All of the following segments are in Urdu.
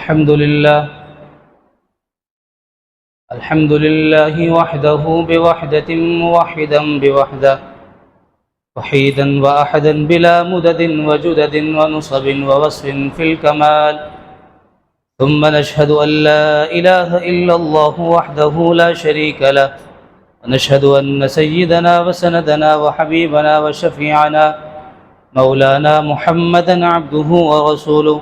الحمد لله وحده بوحدة موحدا بوحدة وحيدا وأحدا بلا مدد وجدد ونصب ووصف في الكمال ثم نشهد أن لا إله إلا الله وحده لا شريك له ونشهد أن سيدنا وسندنا وحبيبنا وشفيعنا مولانا محمدا عبده ورسوله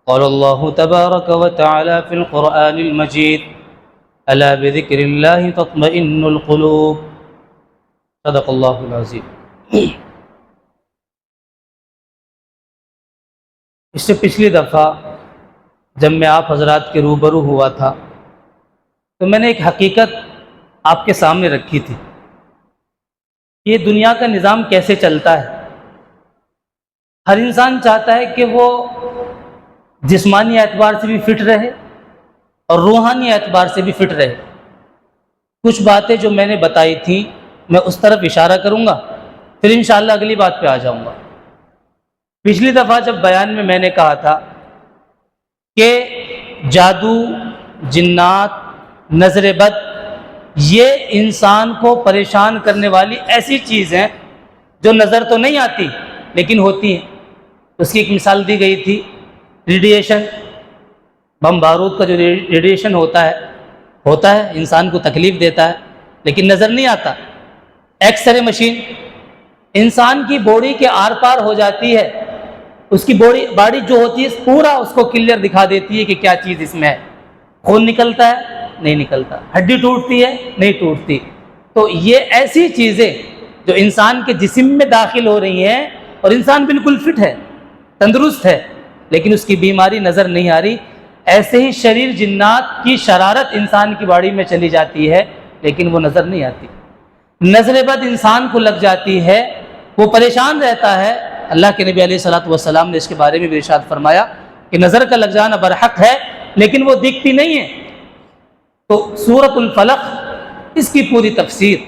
قال الله تبارك وتعالى في القرآن المجيد ألا بذكر الله تطمئن القلوب صدق الله العظيم. اس سے پچھلی دفعہ جب میں آپ حضرات کے روبرو ہوا تھا تو میں نے ایک حقیقت آپ کے سامنے رکھی تھی. یہ دنیا کا نظام کیسے چلتا ہے؟ ہر انسان چاہتا ہے کہ وہ جسمانی اعتبار سے بھی فٹ رہے اور روحانی اعتبار سے بھی فٹ رہے. کچھ باتیں جو میں نے بتائی تھیں میں اس طرف اشارہ کروں گا، پھر انشاءاللہ اگلی بات پہ آ جاؤں گا. پچھلی دفعہ جب بیان میں نے کہا تھا کہ جادو، جنات، نظر بد یہ انسان کو پریشان کرنے والی ایسی چیز ہیں جو نظر تو نہیں آتی لیکن ہوتی ہیں. اس کی ایک مثال دی گئی تھی، ریڈیشن. بم بارود کا جو ریڈیشن ہوتا ہے انسان کو تکلیف دیتا ہے لیکن نظر نہیں آتا. ایکس رے مشین انسان کی باڈی کے آر پار ہو جاتی ہے، اس کی باڈی جو ہوتی ہے پورا اس کو کلیئر دکھا دیتی ہے کہ کیا چیز اس میں ہے. خون نکلتا ہے؟ نہیں نکلتا. ہڈی ٹوٹتی ہے؟ نہیں ٹوٹتی. تو یہ ایسی چیزیں جو انسان کے جسم میں داخل ہو رہی ہیں اور انسان بالکل فٹ ہے، تندرست ہے، لیکن اس کی بیماری نظر نہیں آ رہی. ایسے ہی شریر جنات کی شرارت انسان کی باڈی میں چلی جاتی ہے لیکن وہ نظر نہیں آتی. نظر بد انسان کو لگ جاتی ہے، وہ پریشان رہتا ہے. اللہ کے نبی علیہ الصلوۃ والسلام نے اس کے بارے میں بھی ارشاد فرمایا کہ نظر کا لگ جانا برحق ہے لیکن وہ دکھتی نہیں ہے. تو سورۃ الفلق اس کی پوری تفسیر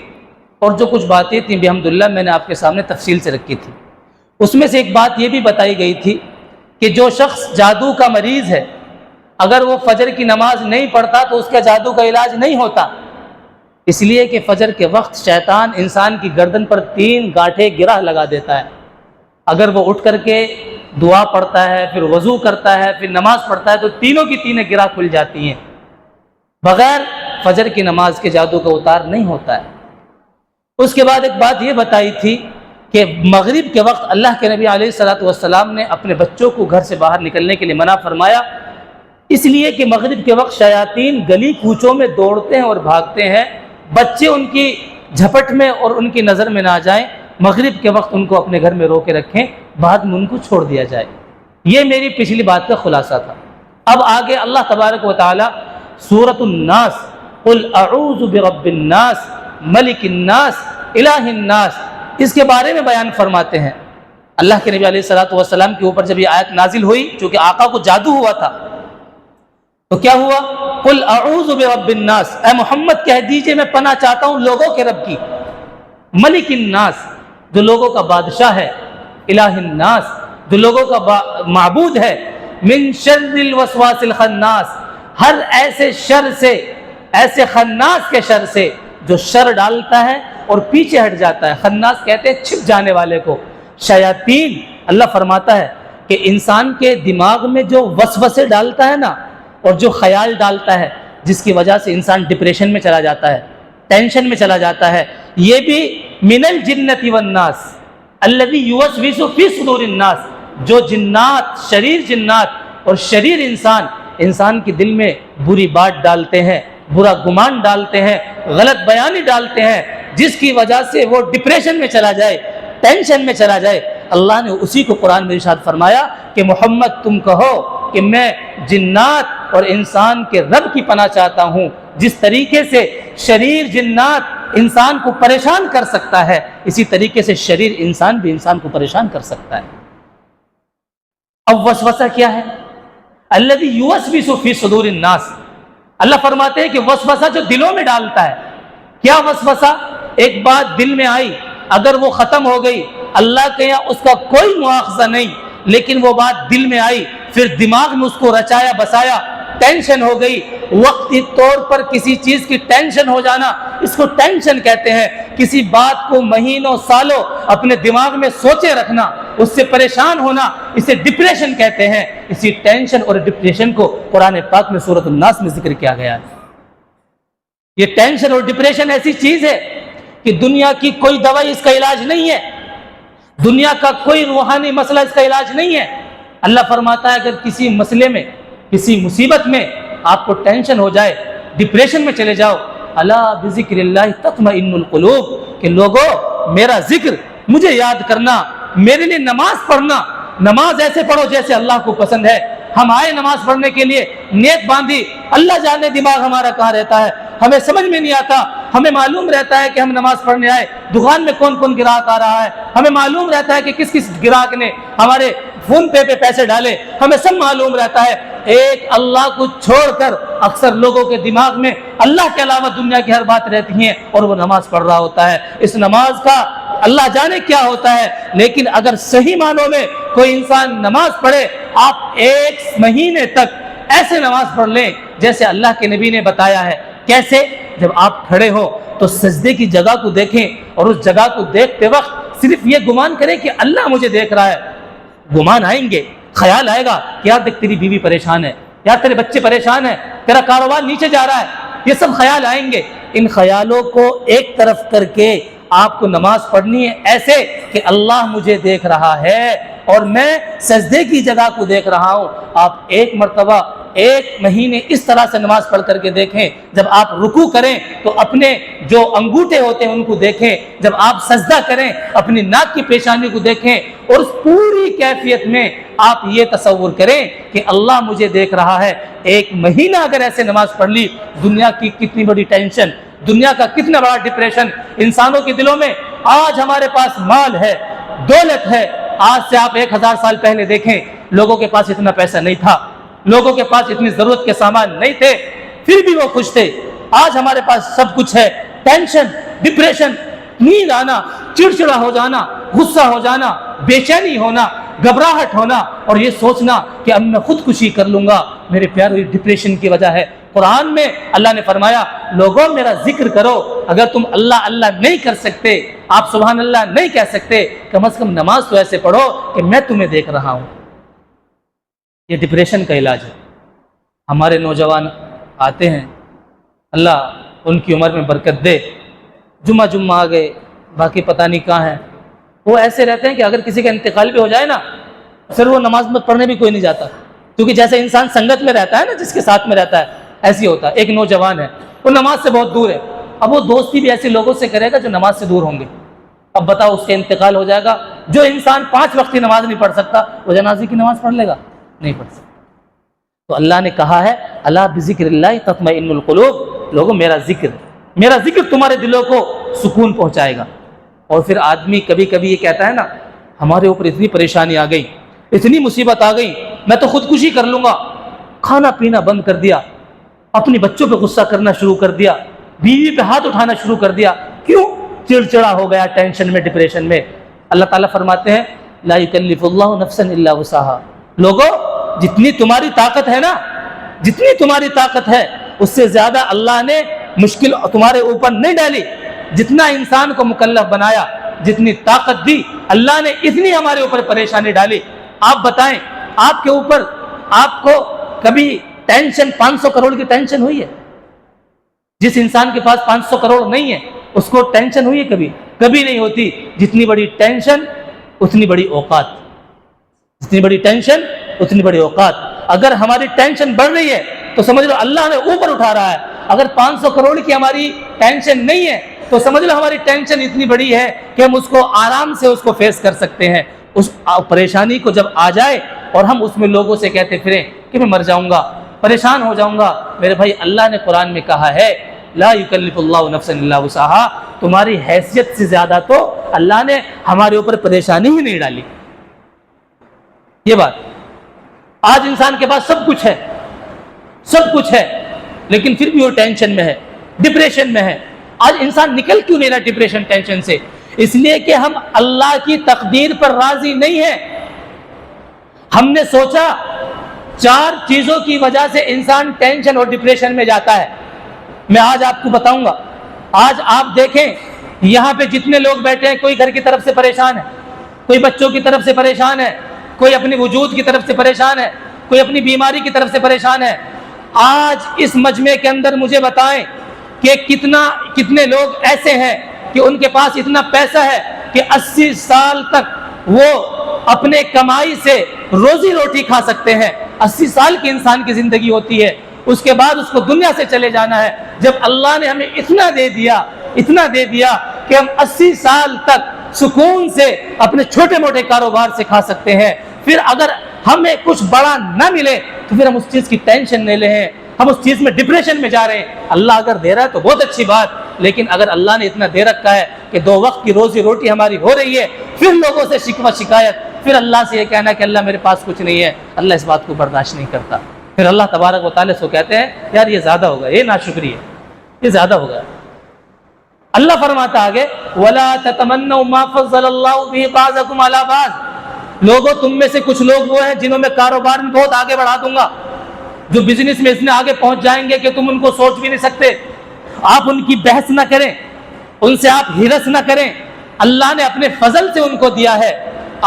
اور جو کچھ باتیں تھیں بحمداللہ میں نے آپ کے سامنے تفصیل سے رکھی تھی. اس میں سے ایک بات یہ بھی بتائی گئی تھی کہ جو شخص جادو کا مریض ہے اگر وہ فجر کی نماز نہیں پڑھتا تو اس کا جادو کا علاج نہیں ہوتا. اس لیے کہ فجر کے وقت شیطان انسان کی گردن پر 3 گاٹھیں گرہ لگا دیتا ہے. اگر وہ اٹھ کر کے دعا پڑھتا ہے، پھر وضو کرتا ہے، پھر نماز پڑھتا ہے تو تینوں کی تینیں گرہ کھل جاتی ہیں. بغیر فجر کی نماز کے جادو کا اتار نہیں ہوتا ہے. اس کے بعد ایک بات یہ بتائی تھی کہ مغرب کے وقت اللہ کے نبی علیہ الصلوۃ والسلام نے اپنے بچوں کو گھر سے باہر نکلنے کے لیے منع فرمایا، اس لیے کہ مغرب کے وقت شیاطین گلی کوچوں میں دوڑتے ہیں اور بھاگتے ہیں. بچے ان کی جھپٹ میں اور ان کی نظر میں نہ جائیں. مغرب کے وقت ان کو اپنے گھر میں رو کے رکھیں، بعد میں ان کو چھوڑ دیا جائے. یہ میری پچھلی بات کا خلاصہ تھا. اب آگے اللہ تبارک و تعالی سورۃ الناس قل اعوذ برب الناس ملک الناس الہ الناس اس کے بارے میں بیان فرماتے ہیں. اللہ کے نبی علیہ الصلوۃ والسلام کے اوپر جب یہ آیت نازل ہوئی چونکہ آقا کو جادو ہوا تھا تو کیا ہوا؟ قل اعوذ برب الناس، اے محمد کہہ دیجئے میں پناہ چاہتا ہوں لوگوں کے رب کی. ملک الناس جو لوگوں کا بادشاہ ہے، الہ الناس جو لوگوں کا معبود ہے، من شر الوسواس الخناس ہر ایسے شر سے، ایسے خناس کے شر سے جو شر ڈالتا ہے اور پیچھے ہٹ جاتا ہے. خناس کہتے ہیں چھپ جانے والے کو. شیاطین اللہ فرماتا ہے کہ انسان کے دماغ میں جو وسوسے ڈالتا ہے نا اور جو خیال ڈالتا ہے جس کی وجہ سے انسان ڈپریشن میں چلا جاتا ہے، ٹینشن میں چلا جاتا ہے، یہ بھی من الجنۃ والناس الذی یوسوس فی صدور الناس جو جنات، شریر جنات اور شریر انسان کے دل میں بری بات ڈالتے ہیں، برا گمان ڈالتے ہیں، غلط بیانی ڈالتے ہیں جس کی وجہ سے وہ ڈپریشن میں چلا جائے، ٹینشن میں چلا جائے. اللہ نے اسی کو قرآن میں ارشاد فرمایا کہ محمد تم کہو کہ میں جنات اور انسان کے رب کی پناہ چاہتا ہوں. جس طریقے سے شریر جنات انسان کو پریشان کر سکتا ہے اسی طریقے سے شریر انسان بھی انسان کو پریشان کر سکتا ہے. اب وسوسہ کیا ہے؟ الذی یوسوس فی صدور الناس. اللہ فرماتے ہیں کہ وسوسہ جو دلوں میں ڈالتا ہے. کیا وسوسہ؟ ایک بات دل میں آئی اگر وہ ختم ہو گئی اللہ کے یہاں اس کا کوئی مواخذہ نہیں، لیکن وہ بات دل میں آئی، پھر دماغ میں اس کو رچایا بسایا، ٹینشن ہو گئی۔ وقتی طور پر کسی چیز کی ٹینشن ہو جانا، اس کو ٹینشن کہتے ہیں۔ کسی بات کو مہینوں سالوں اپنے دماغ میں سوچے رکھنا، اس سے پریشان ہونا، اسے ڈپریشن کہتے ہیں۔ اسی ٹینشن اور ڈپریشن کو قرآن پاک میں سورۃ الناس میں ذکر کیا گیا ہے۔ یہ ٹینشن اور ڈپریشن ایسی چیز ہے کہ دنیا کی کوئی دوائی اس کا علاج نہیں ہے، دنیا کا کوئی روحانی مسئلہ اس کا علاج نہیں ہے۔ اللہ فرماتا ہے اگر کسی مسئلے میں، کسی مصیبت میں آپ کو ٹینشن ہو جائے، ڈپریشن میں چلے جاؤ، الا بذکر اللہ تطمئن القلوب، کہ لوگو میرا ذکر، مجھے یاد کرنا، میرے لیے نماز پڑھنا، نماز ایسے پڑھو جیسے اللہ کو پسند ہے۔ ہم آئے نماز پڑھنے کے لیے، نیت باندھی، اللہ جانے دماغ ہمارا کہاں رہتا ہے، ہمیں سمجھ میں نہیں آتا۔ ہمیں معلوم رہتا ہے کہ ہم نماز پڑھنے آئے، دکان میں کون کون گراہک آ رہا ہے، ہمیں معلوم رہتا ہے کہ کس کس گراہک نے ہمارے فون پے پہ پیسے ڈالے، ہمیں سب معلوم رہتا ہے۔ ایک اللہ کو چھوڑ کر اکثر لوگوں کے دماغ میں اللہ کے علاوہ دنیا کی ہر بات رہتی ہے، اور وہ نماز پڑھ رہا ہوتا ہے۔ اس نماز کا اللہ جانے کیا ہوتا ہے، لیکن اگر صحیح معنوں میں کوئی انسان نماز پڑھے، آپ 1 مہینے تک ایسے نماز پڑھ لیں جیسے اللہ کے نبی نے بتایا ہے۔ کیسے؟ جب آپ کھڑے ہو تو سجدے کی جگہ کو دیکھیں، اور اس جگہ کو دیکھتے وقت صرف یہ گمان کریں کہ اللہ مجھے دیکھ رہا ہے۔ گمان آئیں گے، خیال آئے گا کہ یار دیکھ تیری بیوی پریشان ہے، یار تیرے بچے پریشان ہیں، تیرا کاروبار نیچے جا رہا ہے، یہ سب خیال آئیں گے۔ ان خیالوں کو ایک طرف کر کے آپ کو نماز پڑھنی ہے ایسے کہ اللہ مجھے دیکھ رہا ہے اور میں سجدے کی جگہ کو دیکھ رہا ہوں۔ آپ 1 مرتبہ 1 مہینے اس طرح سے نماز پڑھ کر کے دیکھیں۔ جب آپ رکوع کریں تو اپنے جو انگوٹھے ہوتے ہیں ان کو دیکھیں، جب آپ سجدہ کریں اپنی ناک کی پیشانی کو دیکھیں، اور اس پوری کیفیت میں آپ یہ تصور کریں کہ اللہ مجھے دیکھ رہا ہے۔ 1 مہینہ اگر ایسے نماز پڑھ لی، دنیا کی کتنی بڑی ٹینشن، دنیا کا کتنا بڑا ڈپریشن انسانوں کے دلوں میں۔ آج ہمارے پاس مال ہے، دولت ہے، آج سے آپ 1000 سال پہلے دیکھیں، لوگوں کے پاس اتنا پیسہ نہیں تھا، لوگوں کے پاس اتنی ضرورت کے سامان نہیں تھے، پھر بھی وہ خوش تھے۔ آج ہمارے پاس سب کچھ ہے، ٹینشن، ڈپریشن، نیند آنا، چڑچڑا ہو جانا، غصہ ہو جانا، بے چینی ہونا، گھبراہٹ ہونا، اور یہ سوچنا کہ اب میں خودکشی کر لوں گا۔ میرے پیارو، یہ ڈپریشن کی وجہ ہے۔ قرآن میں اللہ نے فرمایا لوگوں میرا ذکر کرو، اگر تم اللہ اللہ نہیں کر سکتے، آپ سبحان اللہ نہیں کہہ سکتے، کم از کم نماز تو ایسے پڑھو کہ میں تمہیں دیکھ رہا ہوں۔ یہ ڈپریشن کا علاج ہے۔ ہمارے نوجوان آتے ہیں، اللہ ان کی عمر میں برکت دے، جمعہ آ گئے، باقی پتہ نہیں کہاں ہیں، وہ ایسے رہتے ہیں کہ اگر کسی کا انتقال بھی ہو جائے نا، پھر وہ نماز میں پڑھنے بھی کوئی نہیں جاتا، کیونکہ جیسے انسان سنگت میں رہتا ہے نا، جس کے ساتھ میں رہتا ہے، ایسی ہوتا ہے۔ ایک نوجوان ہے، وہ نماز سے بہت دور ہے، اب وہ دوستی بھی ایسے لوگوں سے کرے گا جو نماز سے دور ہوں گے۔ اب بتاؤ، اس کا انتقال ہو جائے گا، جو انسان 5 وقت کی نماز نہیں پڑھ سکتا، وہ جنازے کی نماز پڑھ لے گا؟ نہیں پڑھ سکتا۔ تو اللہ نے کہا ہے الا بذکر اللہ تطمئن القلوب، لوگوں میرا ذکر تمہارے دلوں کو سکون پہنچائے گا۔ اور پھر آدمی کبھی کبھی یہ کہتا ہے نا، ہمارے اوپر اتنی پریشانی آ گئی، اتنی مصیبت آ گئی، میں تو خودکشی کر لوں گا، کھانا پینا بند کر دیا، اپنی بچوں پہ غصہ کرنا شروع کر دیا، بیوی پہ ہاتھ اٹھانا شروع کر دیا۔ کیوں؟ چڑچڑا ہو گیا، ٹینشن میں، ڈپریشن میں۔ اللہ تعالیٰ فرماتے ہیں لا یکلف اللہ نفسا الا وسعها، لوگوں جتنی تمہاری طاقت ہے نا، جتنی تمہاری طاقت ہے، اس سے زیادہ اللہ نے مشکل تمہارے اوپر نہیں ڈالی۔ جتنا انسان کو مکلف بنایا، جتنی طاقت دی، اللہ نے اتنی ہمارے اوپر پریشانی ڈالی۔ آپ بتائیں، آپ کے اوپر، آپ کو کبھی ٹینشن 500 کروڑ کی ٹینشن ہوئی ہے؟ جس انسان کے پاس 500 کروڑ نہیں ہے، اس کو ٹینشن ہوئی ہے کبھی؟ کبھی نہیں ہوتی۔ جتنی بڑی ٹینشن اتنی بڑی اوقات، جتنی بڑی ٹینشن اتنی بڑی اوقات۔ اگر ہماری ٹینشن بڑھ رہی ہے تو سمجھ لو اللہ نے اوپر اٹھا رہا ہے۔ اگر 500 کروڑ کی ہماری ٹینشن نہیں ہے تو سمجھ لو ہماری ٹینشن اتنی بڑی ہے کہ ہم اس کو آرام سے اس کو فیس کر سکتے ہیں۔ اس پریشانی کو جب آ جائے اور ہم اس میں لوگوں سے کہتے پھریں کہ میں مر جاؤں گا، پریشان ہو جاؤں گا، میرے بھائی اللہ نے قرآن میں کہا ہے لا یکلف اللہ نفسا الا وسعها، تمہاری حیثیت سے زیادہ تو اللہ نے ہمارے اوپر پریشانی ہی نہیں ڈالی۔ یہ بات، آج انسان کے پاس سب کچھ ہے، سب کچھ ہے، لیکن پھر بھی وہ ٹینشن میں ہے، ڈپریشن میں ہے۔ آج انسان نکل کیوں نہیں رہا ڈپریشن، ٹینشن سے؟ اس لیے کہ ہم اللہ کی تقدیر پر راضی نہیں ہیں۔ ہم نے سوچا 4 چیزوں کی وجہ سے انسان ٹینشن اور ڈپریشن میں جاتا ہے. میں آج آپ کو بتاؤں گا. آج آپ دیکھیں یہاں پہ جتنے لوگ بیٹھے ہیں، کوئی گھر کی طرف سے پریشان ہے، کوئی بچوں کی طرف سے پریشان ہے، کوئی اپنی وجود کی طرف سے پریشان ہے، کوئی اپنی بیماری کی طرف سے پریشان ہے. آج اس مجمع کے اندر مجھے بتائیں کہ کتنے لوگ ایسے ہیں کہ ان کے پاس اتنا پیسہ ہے کہ 80 سال تک وہ اپنے کمائی سے روزی روٹی کھا سکتے ہیں. 80 سال کی انسان کی زندگی ہوتی ہے، اس کے بعد اس کو دنیا سے چلے جانا ہے. جب اللہ نے ہمیں اتنا دے دیا کہ ہم 80 سال تک سکون سے اپنے چھوٹے موٹے کاروبار سے کھا سکتے ہیں، پھر اگر ہمیں کچھ بڑا نہ ملے تو پھر ہم اس چیز کی ٹینشن لے لیں، ہم اس چیز میں ڈپریشن میں جا رہے ہیں. اللہ اگر دے رہا ہے تو بہت اچھی بات، لیکن اگر اللہ نے اتنا دے رکھا ہے کہ 2 وقت کی روزی روٹی ہماری ہو رہی ہے، پھر لوگوں سے شکوہ شکایت، پھر اللہ سے یہ کہنا کہ اللہ میرے پاس کچھ نہیں ہے، اللہ اس بات کو برداشت نہیں کرتا. پھر اللہ تبارک و تعالیٰ سے کہتے ہیں یار یہ زیادہ ہوگا، یہ ناشکری ہے، یہ زیادہ ہوگا. اللہ فرماتا آگے وَلَا تَتَمَنَّوْا مَا فَضَّلَ اللَّهُ بِهِ بَعْضَكُمْ عَلَىٰ بَعْضٍ. لوگوں تم میں سے کچھ لوگ وہ ہیں جنہوں میں کاروبار میں بہت آگے بڑھا دوں گا، جو بزنس میں اتنے آگے پہنچ جائیں گے کہ تم ان کو سوچ بھی نہیں سکتے. آپ ان کی بحث نہ کریں، ان سے آپ ہرس نہ کریں. اللہ نے اپنے فضل سے ان کو دیا ہے،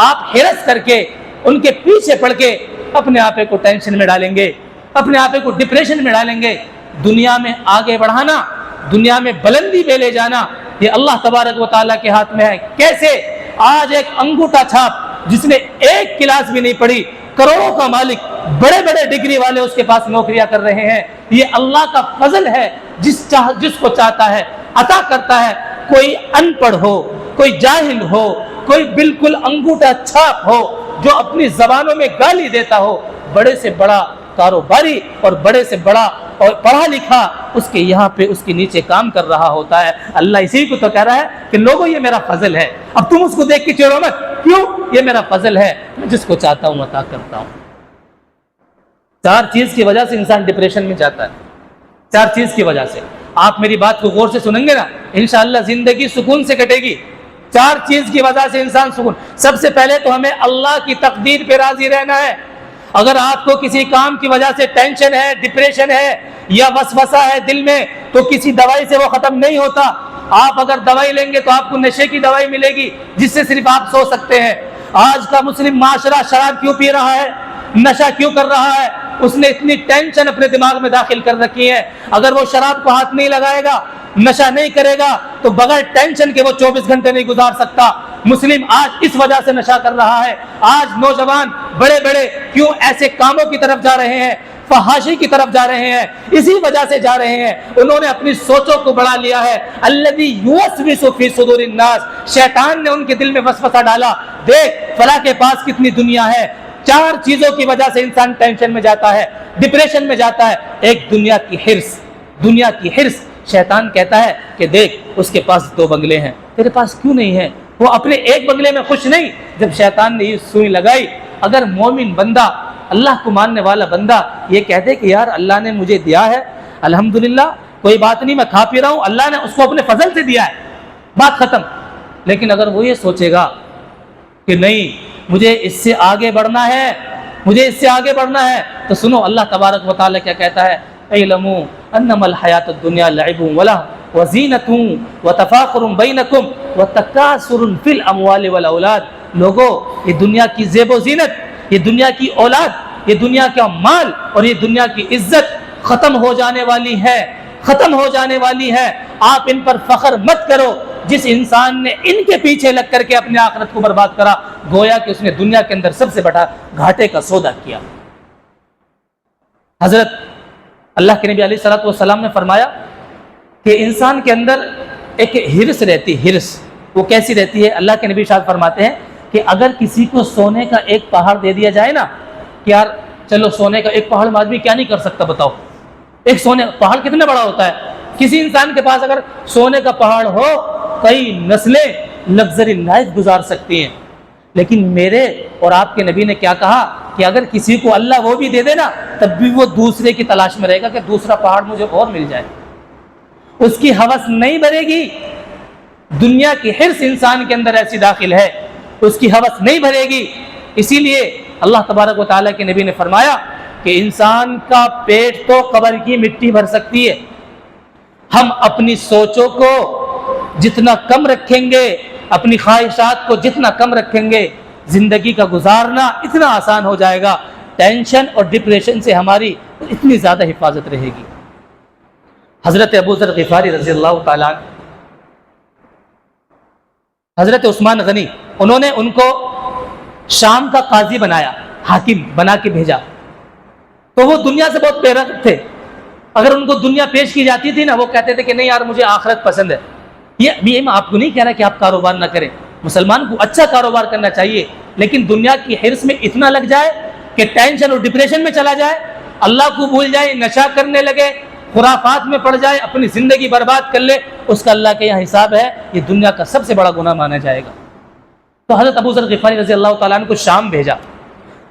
آپ ہرس کر کے ان کے پیچھے پڑ کے اپنے آپ کو ٹینشن میں ڈالیں گے، اپنے آپ کو ڈپریشن میں ڈالیں گے. دنیا میں آگے بڑھانا، دنیا میں بلندی پہ لے جانا، یہ اللہ تبارک و تعالیٰ کے ہاتھ میں ہے. کیسے؟ آج ایک انگوٹھا چھاپ جس نے 1 کلاس بھی نہیں پڑھی، کروڑوں کا مالک، بڑے بڑے ڈگری والے اس کے پاس نوکریاں کر رہے ہیں. یہ اللہ کا فضل ہے، جس کو چاہتا ہے عطا کرتا ہے. کوئی ان پڑھ ہو، کوئی جاہل ہو، کوئی بالکل انگوٹھا چھاپ ہو جو اپنی زبانوں میں گالی دیتا ہو، بڑے سے بڑا کاروباری اور بڑے سے بڑا اور پڑھا لکھا اس کے یہاں پہ اس کے نیچے کام کر رہا ہوتا ہے. اللہ اسی کو تو کہہ رہا ہے کہ لوگوں یہ میرا فضل ہے، اب تم اس کو دیکھ کے چڑھو مت. کیوں؟ یہ میرا فضل ہے، میں جس کو چاہتا ہوں عطا کرتا ہوں. 4 چیز کی وجہ سے انسان ڈپریشن میں جاتا ہے. 4 چیز کی وجہ سے. آپ میری بات کو غور سے سنیں گے نا، انشاءاللہ زندگی سکون سے کٹے گی. 4 چیز کی وجہ سے انسان سکون. سب سے پہلے تو ہمیں اللہ کی تقدیر پہ راضی رہنا ہے. اگر آپ کو کسی کام کی وجہ سے ٹینشن ہے، ڈپریشن ہے یا وسوسہ ہے دل میں، تو کسی دوائی سے وہ ختم نہیں ہوتا. آپ اگر دوائی لیں گے تو آپ کو نشے کی دوائی ملے گی جس سے صرف آپ سو سکتے ہیں. آج کا مسلم معاشرہ شراب کیوں پی رہا ہے، نشہ کیوں کر رہا ہے؟ اس نے اتنی ٹینشن اپنے دماغ میں داخل کر رکھی ہے. اگر وہ شراب کو ہاتھ نہیں لگائے گا، نشہ نہیں کرے گا، تو بغیر ٹینشن کے وہ 24 گھنٹے نہیں گزار سکتا. مسلم آج اس وجہ سے نشہ کر رہا ہے. آج نوجوان بڑے بڑے کیوں ایسے کاموں کی طرف جا رہے ہیں، فحاشی کی طرف جا رہے ہیں؟ اسی وجہ سے جا رہے ہیں. انہوں نے اپنی سوچوں کو بڑھا لیا ہے. الذی یوسوس فی صدور الناس، شیطان نے ان کے دل میں وسوسہ ڈالا، دیکھ فلاں کے پاس کتنی دنیا ہے. 4 چیزوں کی وجہ سے انسان ٹینشن میں جاتا ہے، ڈپریشن میں جاتا ہے. ایک دنیا کی حرص. دنیا کی حرص. شیطان کہتا ہے کہ دیکھ اس کے پاس 2 بنگلے ہیں، تیرے پاس کیوں نہیں ہے؟ وہ اپنے 1 بنگلے میں خوش نہیں. جب شیطان نے یہ سوئی لگائی، اگر مومن بندہ، اللہ کو ماننے والا بندہ یہ کہتے کہ یار اللہ نے مجھے دیا ہے، الحمدللہ، کوئی بات نہیں، میں کھا پی رہا ہوں، اللہ نے اس کو اپنے فضل سے دیا ہے، بات ختم. لیکن اگر وہ یہ سوچے گا کہ نہیں مجھے اس سے آگے بڑھنا ہے، مجھے اس سے آگے بڑھنا ہے، تو سنو اللہ تبارک و تعالیٰ کیا کہتا ہے؟ اعلموا انما الحیات الدنیا لعب ولہو وزینۃ وتفاخر بینکم وتکاثر فی الاموال والاولاد. لوگوں، یہ دنیا کی زیب و زینت، یہ دنیا کی اولاد، یہ دنیا کا مال اور یہ دنیا کی عزت ختم ہو جانے والی ہے، ختم ہو جانے والی ہے. آپ ان پر فخر مت کرو. جس انسان نے ان کے پیچھے لگ کر کے اپنے آخرت کو برباد کرا، گویا کہ اس نے دنیا کے اندر سب سے بڑا گھاٹے کا سودا کیا. حضرت اللہ کے نبی علیہ الصلوۃ والسلام نے فرمایا کہ انسان کے اندر ایک ہرس رہتی. ہرس وہ کیسی رہتی ہے؟ اللہ کے نبی ارشاد فرماتے ہیں کہ اگر کسی کو سونے کا ایک پہاڑ دے دیا جائے نا کہ یار چلو سونے کا ایک پہاڑ آدمی کیا نہیں کر سکتا، بتاؤ ایک سونے پہاڑ کتنا بڑا ہوتا ہے. کسی انسان کے پاس اگر سونے کا پہاڑ ہو، کئی نسلیں لگژری لائف گزار سکتی ہیں. لیکن میرے اور آپ کے نبی نے کیا کہا کہ اگر کسی کو اللہ وہ بھی دے دے نا، تب بھی وہ دوسرے کی تلاش میں رہے گا کہ دوسرا پہاڑ مجھے اور مل جائے. اس کی ہوس نہیں بھرے گی. دنیا کی حرص انسان کے اندر ایسی داخل ہے، اس کی ہوس نہیں بھرے گی. اسی لیے اللہ تبارک و تعالیٰ کے نبی نے فرمایا کہ انسان کا پیٹ تو قبر کی مٹی بھر سکتی ہے، ہم اپنی سوچوں کو جتنا کم رکھیں گے، اپنی خواہشات کو جتنا کم رکھیں گے، زندگی کا گزارنا اتنا آسان ہو جائے گا، ٹینشن اور ڈپریشن سے ہماری اتنی زیادہ حفاظت رہے گی۔ حضرت ابو ذر غفاری رضی اللہ تعالیٰ عنہ، حضرت عثمان غنی، انہوں نے ان کو شام کا قاضی بنایا، حاکم بنا کے بھیجا، تو وہ دنیا سے بہت بے رغبت تھے۔ اگر ان کو دنیا پیش کی جاتی تھی نا، وہ کہتے تھے کہ نہیں یار مجھے آخرت پسند ہے۔ یہ میں آپ کو نہیں کہہ رہا کہ آپ کاروبار نہ کریں، مسلمان کو اچھا کاروبار کرنا چاہیے، لیکن دنیا کی حرص میں اتنا لگ جائے کہ ٹینشن اور ڈپریشن میں چلا جائے، اللہ کو بھول جائے، نشہ کرنے لگے، خرافات میں پڑ جائے، اپنی زندگی برباد کر لے، اس کا اللہ کے یہاں حساب ہے، یہ دنیا کا سب سے بڑا گناہ مانا جائے گا۔ تو حضرت ابو ذر غفاری رضی اللہ تعالیٰ عنہ کو شام بھیجا،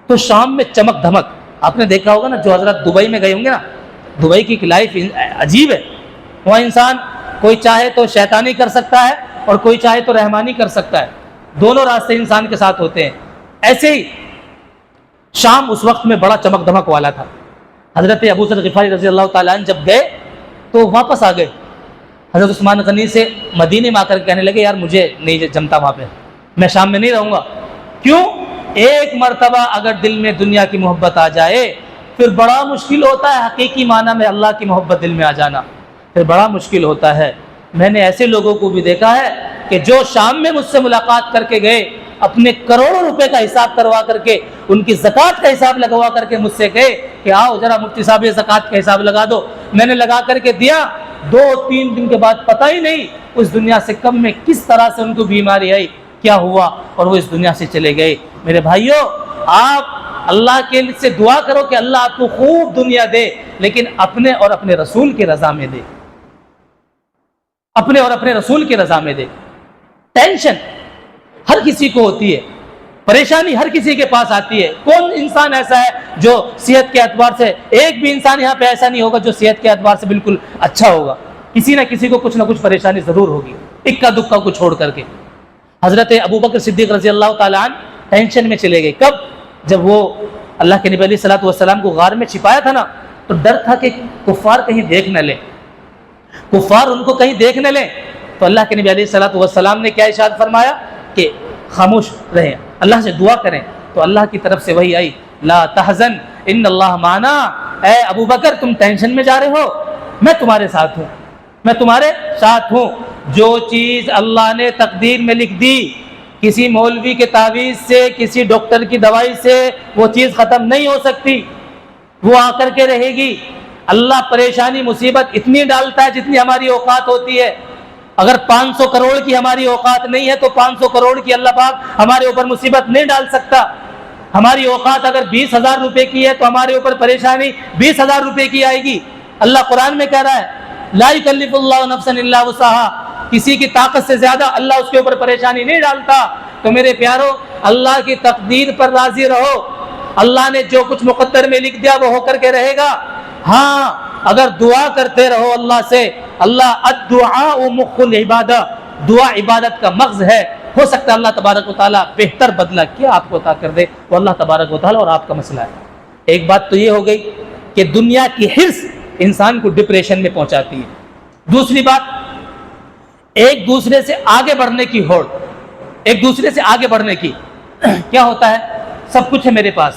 تو شام میں چمک دھمک، آپ نے دیکھا ہوگا نا، جو حضرت دبئی میں گئے ہوں گے نا، دبئی کی لائف عجیب ہے، وہاں انسان کوئی چاہے تو شیطانی کر سکتا ہے اور کوئی چاہے تو رحمانی کر سکتا ہے، دونوں راستے انسان کے ساتھ ہوتے ہیں۔ ایسے ہی شام اس وقت میں بڑا چمک دھمک والا تھا۔ حضرت ابو ذر غفاری رضی اللہ تعالیٰ عنہ جب گئے تو واپس آ گئے، حضرت عثمان غنی سے مدینے میں آ کر کہنے لگے یار مجھے نہیں جمتا وہاں پہ، میں شام میں نہیں رہوں گا۔ کیوں؟ ایک مرتبہ اگر دل میں دنیا کی محبت آ جائے پھر بڑا مشکل ہوتا ہے حقیقی معنی میں اللہ کی محبت دل میں آ جانا، پھر بڑا مشکل ہوتا ہے۔ میں نے ایسے لوگوں کو بھی دیکھا ہے کہ جو شام میں مجھ سے ملاقات کر کے گئے، اپنے کروڑوں روپے کا حساب کروا کر کے، ان کی زکوٰۃ کا حساب لگوا کر کے مجھ سے کہے کہ آؤ ذرا مفتی صاحب یہ زکوٰۃ کا حساب لگا دو۔ میں نے لگا کر کے دیا، 2-3 دن کے بعد پتہ ہی نہیں اس دنیا سے کب میں کس طرح سے ان کو بیماری آئی، کیا ہوا، اور وہ اس دنیا سے چلے گئے۔ میرے بھائیوں، آپ اللہ کے سے دعا کرو کہ اللہ آپ کو خوب دنیا دے، لیکن اپنے اور اپنے رسول کی رضا میں دے، اپنے اور اپنے رسول کی رضا میں دے۔ ٹینشن ہر کسی کو ہوتی ہے، پریشانی ہر کسی کے پاس آتی ہے۔ کون انسان ایسا ہے جو صحت کے اعتبار سے، ایک بھی انسان یہاں پہ ایسا نہیں ہوگا جو صحت کے اعتبار سے بالکل اچھا ہوگا، کسی نہ کسی کو کچھ نہ کچھ پریشانی ضرور ہوگی، اکا دکا کو چھوڑ کر کے۔ حضرت ابوبکر صدیق رضی اللہ تعالیٰ عنہ ٹینشن میں چلے گئے، کب؟ جب وہ اللہ کے نبی علیہ الصلوۃ والسلام کو غار میں چھپایا تھا نا، تو ڈر تھا کہ کفار کہیں دیکھ نہ لیں، کفار ان کو کہیں دیکھ نہ لیں، تو اللہ کے نبی علیہ الصلوۃ والسلام نے کیا ارشاد فرمایا کہ خاموش رہیں، اللہ سے دعا کریں، تو اللہ کی طرف سے وہی آئی، لا تحزن ان اللہ معنا، اے ابو بکر تم ٹینشن میں جا رہے ہو، میں تمہارے ساتھ ہوں، میں تمہارے ساتھ ہوں۔ جو چیز اللہ نے تقدیر میں لکھ دی، کسی مولوی کے تعویذ سے، کسی ڈاکٹر کی دوائی سے وہ چیز ختم نہیں ہو سکتی، وہ آ کر کے رہے گی۔ اللہ پریشانی مصیبت اتنی ڈالتا ہے جتنی ہماری اوقات ہوتی ہے۔ اگر 500 کروڑ کی ہماری اوقات نہیں ہے تو 500 کروڑ کی اللہ پاک ہمارے اوپر مصیبت نہیں ڈال سکتا۔ ہماری اوقات اگر 20,000 روپے کی ہے تو ہمارے اوپر پریشانی 20,000 روپے کی آئے گی۔ اللہ قرآن میں کہہ رہا ہے لا یکلف اللہ نفسا الا وسعها، کسی کی طاقت سے زیادہ اللہ اس کے اوپر پریشانی نہیں ڈالتا۔ تو میرے پیارو، اللہ کی تقدیر پر راضی رہو، اللہ نے جو کچھ مقدر میں لکھ دیا وہ ہو کر کے رہے گا۔ ہاں اگر دعا کرتے رہو اللہ سے، اللہ الدعاء مخ العبادہ، دعا عبادت کا مغز ہے، ہو سکتا ہے اللہ تبارک و تعالیٰ بہتر بدلہ کیا آپ کو عطا کر دے، وہ اللہ تبارک و تعالیٰ اور آپ کا مسئلہ ہے۔ ایک بات تو یہ ہو گئی کہ دنیا کی حرص انسان کو ڈپریشن میں پہنچاتی ہے۔ دوسری بات، ایک دوسرے سے آگے بڑھنے کی ہوڑ، ایک دوسرے سے آگے بڑھنے کی۔ کیا ہوتا ہے، سب کچھ ہے میرے پاس،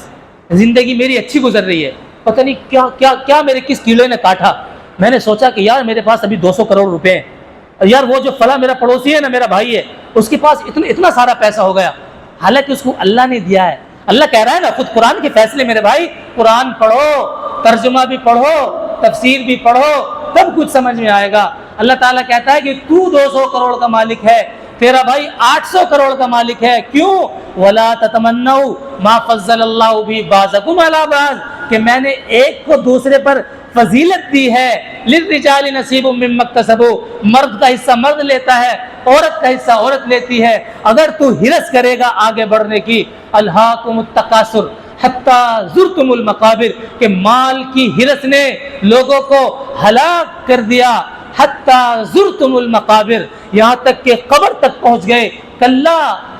زندگی میری اچھی گزر رہی ہے، پتہ نہیں کیا کیا کیا میرے کس کیڑے نے کاٹا، میں نے سوچا کہ یار میرے پاس ابھی 200 کروڑ روپے ہیں، یار وہ جو فلاں میرا پڑوسی ہے نا، میرا بھائی ہے، اس کے پاس اتنا سارا پیسہ ہو گیا، حالانکہ اس کو اللہ نے دیا ہے۔ اللہ کہہ رہا ہے نا، خود قرآن کے فیصلے، میرے بھائی قرآن پڑھو، ترجمہ بھی پڑھو، تفسیر بھی پڑھو، تب کچھ سمجھ میں آئے گا۔ اللہ تعالیٰ کہتا ہے کہ تو 200 کروڑ کا مالک ہے، تیرا بھائی 800 کروڑ کا مالک ہے، کیوں؟ وَلَا تَتَمَنَّوْا مَا فَضَّلَ اللَّهُ بِهِ بَعْضَكُمْ عَلَىٰ بَعْضٍ، کہ میں نے ایک کو دوسرے پر فضیلت دی ہے۔ لِلرِّجَالِ نَصِيبٌ مِّمَّا اكْتَسَبُوا، مرد کا حصہ مرد لیتا ہے، عورت کا حصہ عورت لیتی ہے۔ اگر تو ہرس کرے گا آگے بڑھنے کی، الہاکم التکاثر حتی زرتم المقابر، کہ مال کی ہرس نے لوگوں کو ہلاک کر دیا، حتی زرتم المقابر، یہاں تک کہ قبر تک پہنچ گئے۔ کلا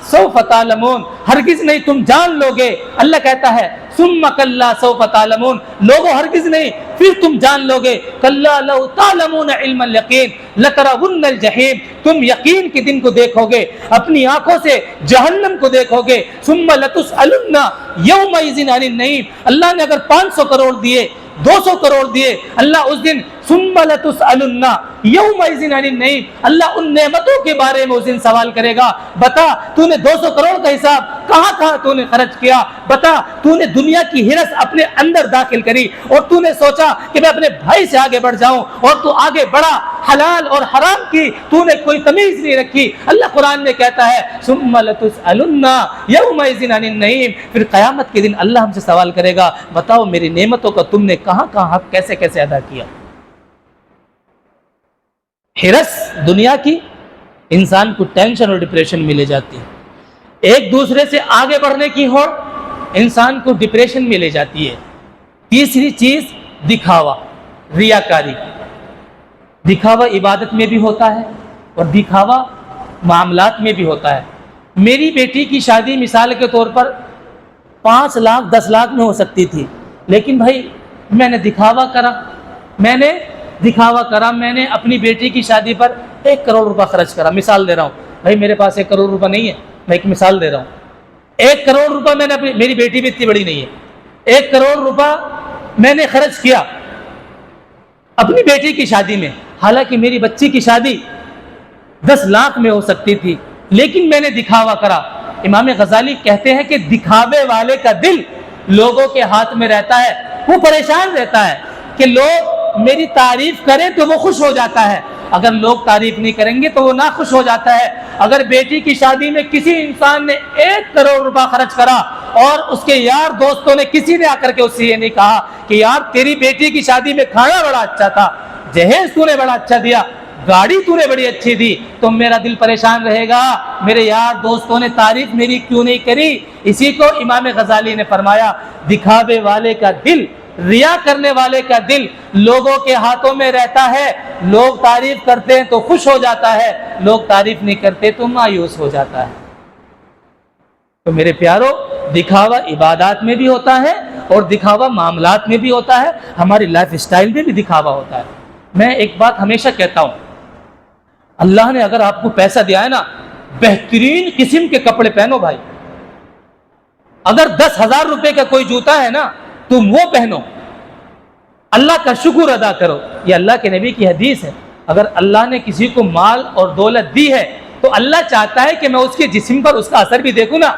سوف تعلمون، ہرگز نہیں تم جان لو گے۔ اللہ کہتا ہے ثم کلا سوف تعلمون، لوگو ہرگز نہیں پھر تم جان لو گے۔ کلا لو تعلمون علم الیقین لترون الجحیم، تم یقین کے دن کو دیکھو گے، اپنی آنکھوں سے جہنم کو دیکھو گے۔ ثم لتسألن یومئذ عن النعیم، اللہ نے اگر 500 کروڑ دیے، 200 کروڑ دیے، اللہ اس دن ثم لتسألن یومئذ عن النعیم، اللہ ان نعمتوں کے بارے میں اس دن سوال کرے گا۔ بتا تو نے 200 کروڑ کا حساب کہاں کہاں تو نے خرچ کیا، بتا تو نے دنیا کی ہرس اپنے اندر داخل کری اور تو نے سوچا کہ میں اپنے بھائی سے آگے بڑھ جاؤں اور تو آگے بڑھا، حلال اور حرام کی تو نے کوئی تمیز نہیں رکھی۔ اللہ قرآن میں کہتا ہے ثم لتسألن یومئذ عن النعیم، پھر قیامت کے دن اللہ ہم سے سوال کرے گا بتاؤ میری نعمتوں کا تم نے کہاں کہاں حق کیسے کیسے ادا کیا۔ ہرس دنیا کی انسان کو ٹینشن اور ڈپریشن میں لے جاتی ہے، ایک دوسرے سے آگے بڑھنے کی ہوڑ انسان کو ڈپریشن میں لے جاتی ہے۔ تیسری چیز دکھاوا، ریاکاری۔ دکھاوا عبادت میں بھی ہوتا ہے اور دکھاوا معاملات میں بھی ہوتا ہے۔ میری بیٹی کی شادی مثال کے طور پر 5 لاکھ 10 لاکھ میں ہو سکتی تھی، لیکن بھائی میں نے دکھاوا کرا، میں نے اپنی بیٹی کی شادی پر 1 کروڑ روپہ خرچ کرا۔ مثال دے رہا ہوں بھائی، میرے پاس 1 کروڑ روپہ نہیں ہے، میں ایک مثال دے رہا ہوں۔ 1 کروڑ روپہ میں نے میری بیٹی بھی اتنی بڑی نہیں ہے، 1 کروڑ روپہ میں نے خرچ کیا اپنی بیٹی کی شادی میں، حالانکہ میری بچی کی شادی 10 لاکھ میں ہو سکتی تھی، لیکن میں نے دکھاوا کرا۔ امام غزالی کہتے ہیں کہ دکھاوے والے کا دل لوگوں کے ہاتھ میں رہتا ہے، وہ پریشان رہتا ہے کہ لوگ میری تعریف کریں تو وہ خوش ہو جاتا ہے، اگر لوگ تعریف نہیں کریں گے تو وہ ناخوش ہو جاتا ہے۔ اگر بیٹی کی شادی میں کسی انسان نے 1 کروڑ روپہ خرچ کرا اور اس کے یار دوستوں نے کسی نے آ کر کے اس سے یہ نہیں کہا کہ یار تیری بیٹی کی شادی میں کھانا بڑا اچھا تھا، جہیز تو نے بڑا اچھا دیا، گاڑی تو نے بڑی اچھی دی، تو میرا دل پریشان رہے گا، میرے یار دوستوں نے تعریف میری کیوں نہیں کری۔ اسی کو امام غزالی نے فرمایا دکھاوے والے کا دل، ریا کرنے والے کا دل لوگوں کے ہاتھوں میں رہتا ہے، لوگ تعریف کرتے ہیں تو خوش ہو جاتا ہے، لوگ تعریف نہیں کرتے تو مایوس ہو جاتا ہے۔ تو میرے پیارو، دکھاوا عبادات میں بھی ہوتا ہے اور دکھاوا معاملات میں بھی ہوتا ہے، ہماری لائف سٹائل میں بھی دکھاوا ہوتا ہے۔ میں ایک بات ہمیشہ کہتا ہوں، اللہ نے اگر آپ کو پیسہ دیا ہے نا، بہترین قسم کے کپڑے پہنو بھائی۔ اگر 10,000 روپے کا کوئی جوتا ہے نا تم وہ پہنو، اللہ کا شکر ادا کرو۔ یہ اللہ کے نبی کی حدیث ہے، اگر اللہ نے کسی کو مال اور دولت دی ہے تو اللہ چاہتا ہے کہ میں اس کے جسم پر اس کا اثر بھی دیکھوں نا۔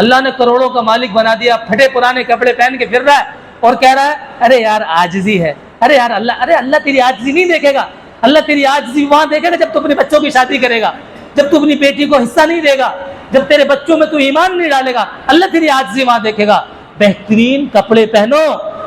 اللہ نے کروڑوں کا مالک بنا دیا، پھٹے پرانے کپڑے پہن کے پھر رہا ہے اور کہہ رہا ہے ارے یار عاجزی ہے، ارے یار اللہ تیری عاجزی نہیں دیکھے گا، اللہ تیری عاجزی وہاں دیکھے گا جب تو اپنے بچوں کی شادی کرے گا، جب تو اپنی بیٹی کو حصہ نہیں دے گا، جب تیرے بچوں میں تو ایمان نہیں ڈالے گا، اللہ تیری عاجزی وہاں دیکھے گا۔ بہترین کپڑے پہنو،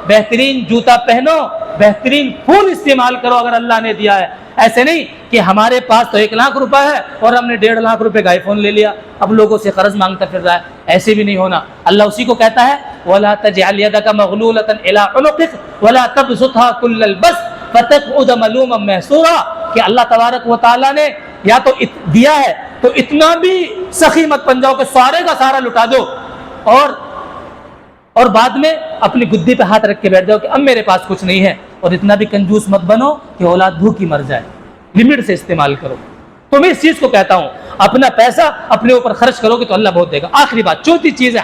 بہترین جوتا پہنو، بہترین فون استعمال کرو اگر اللہ نے دیا ہے۔ ایسے نہیں کہ ہمارے پاس تو 1 لاکھ روپے ہے اور ہم نے 1.5 لاکھ روپے کا آئی فون لے لیا، اب لوگوں سے قرض مانگتا پھر رہا ہے، ایسے بھی نہیں ہونا۔ اللہ اسی کو کہتا ہے وَلَا تَجْعَلْ يَدَكَ مَغْلُولَةً إِلَىٰ عُنُقِكَ وَلَا تَبْسُطْهَا كُلَّ الْبَسْطِ فَتَقْعُدَ مَلُومًا مَحْسُورًا، کہ اللہ تبارک و تعالیٰ نے یا تو دیا ہے تو اتنا بھی سخی مت بن جاؤ کہ سارے کا سارا لٹا دو اور بعد میں اپنی گدی پہ ہاتھ رکھ کے بیٹھ جاؤ کہ اب میرے پاس کچھ نہیں ہے، اور اتنا بھی کنجوس مت بنو کہ اولاد بھوکی مر جائے۔ لمٹ سے استعمال کرو۔ تو میں اس چیز کو کہتا ہوں، اپنا پیسہ اپنے اوپر خرچ کرو گے تو اللہ بہت دے گا۔ آخری بات، چوتھی چیز ہے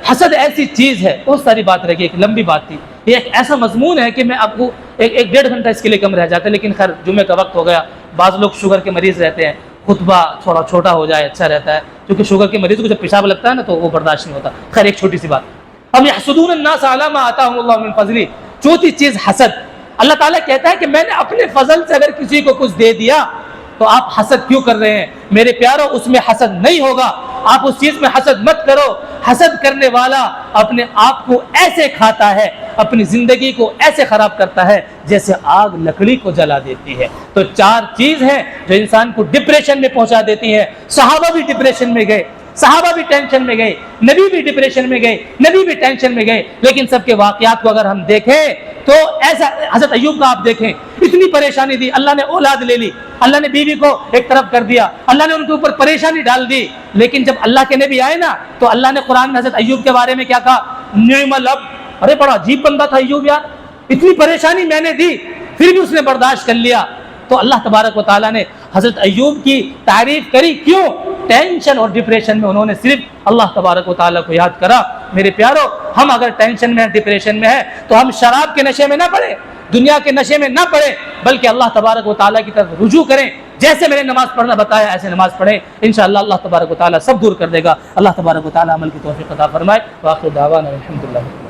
حسد ایسی چیز ہے، بہت ساری بات رہ گئی، ایک لمبی بات تھی، یہ ایک ایسا مضمون ہے کہ میں آپ کو 1-1.5 گھنٹہ اس کے لیے کم رہ جاتا ہے، لیکن خیر جمعے کا وقت ہو گیا، بعض لوگ شوگر کے مریض رہتے ہیں، خطبہ تھوڑا چھوٹا ہو جائے اچھا رہتا ہے، کیونکہ شوگر کے مریض کو جب پیشاب لگتا ہے نا تو وہ برداشت نہیں ہوتا۔ خیر ایک چھوٹی سی بات، اب یحسدون الناس علی ما آتاهم اللہ من فضل، چوتھی چیز حسد۔ اللہ تعالیٰ کہتا ہے کہ میں نے اپنے فضل سے اگر کسی کو کچھ دے دیا تو آپ حسد کیوں کر رہے ہیں؟ میرے پیارو، اس میں حسد نہیں ہوگا، آپ اس چیز میں حسد مت کرو۔ حسد کرنے والا اپنے آپ کو ایسے کھاتا ہے، اپنی زندگی کو ایسے خراب کرتا ہے جیسے آگ لکڑی کو جلا دیتی ہے۔ تو 4 چیز ہیں جو انسان کو ڈپریشن میں پہنچا دیتی ہیں۔ صحابہ بھی ڈپریشن میں گئے، صحابہ بھی ٹینشن میں گئے، نبی بھی ڈپریشن میں گئے، نبی بھی ٹینشن میں گئے، لیکن سب کے واقعات کو اگر ہم دیکھیں تو ایسا حضرت ایوب کا آپ دیکھیں، اتنی پریشانی دی، اللہ نے اولاد لے لی، اللہ نے بیوی کو ایک طرف کر دیا, اللہ نے ان کے اوپر پریشانی ڈال دی. لیکن جب اللہ کے نبی آئے نا تو اللہ نے قرآن میں حضرت ایوب کے بارے میں کیا کہا؟ نعم الاب. ارے بڑا عجیب بندہ تھا ایوب یار, اتنی پریشانی میں نے دی پھر بھی اس نے برداشت کر لیا. تو اللہ تبارک و تعالیٰ نے حضرت ایوب کی تعریف کری. کیوں؟ ٹینشن اور ڈپریشن میں انہوں نے صرف اللہ تبارک و تعالیٰ کو یاد کرا. میرے پیارو, ہم اگر ٹینشن میں ڈپریشن میں ہے تو ہم شراب کے نشے میں نہ پڑے, دنیا کے نشے میں نہ پڑے, بلکہ اللہ تبارک و تعالیٰ کی طرف رجوع کریں. جیسے میں نے نماز پڑھنا بتایا ایسے نماز پڑھیں, انشاءاللہ اللہ تبارک و تعالیٰ سب دور کر دے گا. اللہ تبارک و تعالیٰ عمل کی توفیق عطا فرمائے. وآخر دعوانا الحمدللہ.